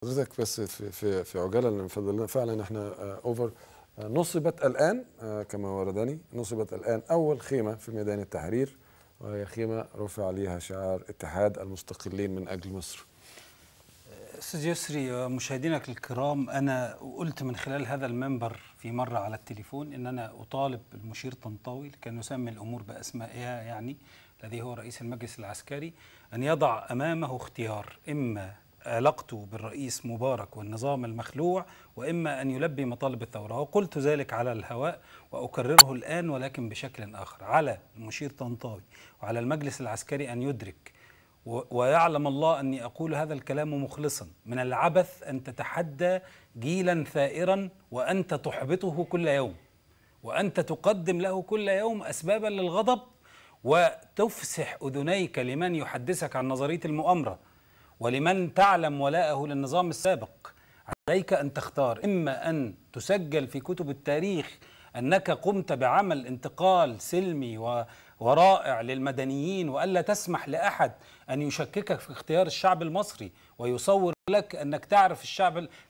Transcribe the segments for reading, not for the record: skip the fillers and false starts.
حضرتك بس في عجاله لان فضلنا فعلا احنا اوفر. نصبت الان كما وردني، نصبت الان اول خيمه في ميدان التحرير، وهي خيمه رفع عليها شعار اتحاد المستقلين من اجل مصر. استاذ يسري، مشاهدينك الكرام، انا قلت من خلال هذا المنبر في مره على التليفون ان انا اطالب المشير طنطاوي كان يسمي الامور باسمائها، يعني الذي هو رئيس المجلس العسكري، ان يضع امامه اختيار: اما علاقته بالرئيس مبارك والنظام المخلوع، واما ان يلبي مطالب الثوره. وقلت ذلك على الهواء واكرره الان ولكن بشكل اخر. على المشير طنطاوي وعلى المجلس العسكري ان يدرك، ويعلم الله أني أقول هذا الكلام مخلصا، من العبث أن تتحدى جيلا ثائرا وأنت تحبطه كل يوم، وأنت تقدم له كل يوم أسبابا للغضب، وتفسح أذنيك لمن يحدثك عن نظرية المؤامرة ولمن تعلم ولاءه للنظام السابق. عليك أن تختار: إما أن تسجل في كتب التاريخ أنك قمت بعمل انتقال سلمي ورائع للمدنيين، وألا تسمح لأحد أن يشككك في اختيار الشعب المصري ويصور لك أنك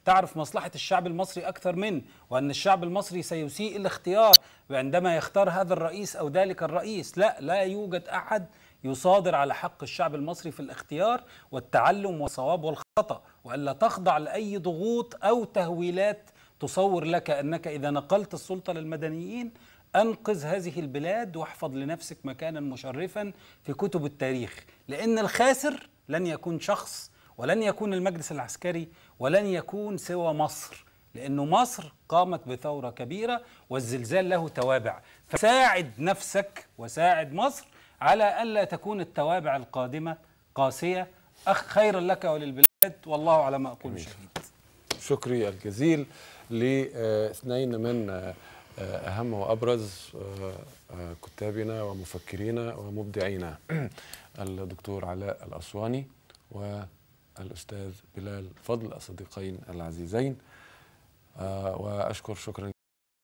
تعرف مصلحة الشعب المصري أكثر منه، وأن الشعب المصري سيسيء الاختيار عندما يختار هذا الرئيس أو ذلك الرئيس. لا يوجد أحد يصادر على حق الشعب المصري في الاختيار والتعلم والصواب والخطأ، وألا تخضع لأي ضغوط أو تهويلات تصور لك أنك إذا نقلت السلطة للمدنيين أنقذ هذه البلاد واحفظ لنفسك مكانا مشرفا في كتب التاريخ. لأن الخاسر لن يكون شخص، ولن يكون المجلس العسكري، ولن يكون سوى مصر، لأنه مصر قامت بثورة كبيرة والزلزال له توابع. فساعد نفسك وساعد مصر على ألا تكون التوابع القادمة قاسية. خيرا لك وللبلاد، والله على ما أقول شهيد. شكري الجزيل لاثنين من أهم وأبرز كتابنا ومفكرينا ومبدعينا، الدكتور علاء الأسواني والأستاذ بلال فضل، الصديقين العزيزين. وأشكر شكرا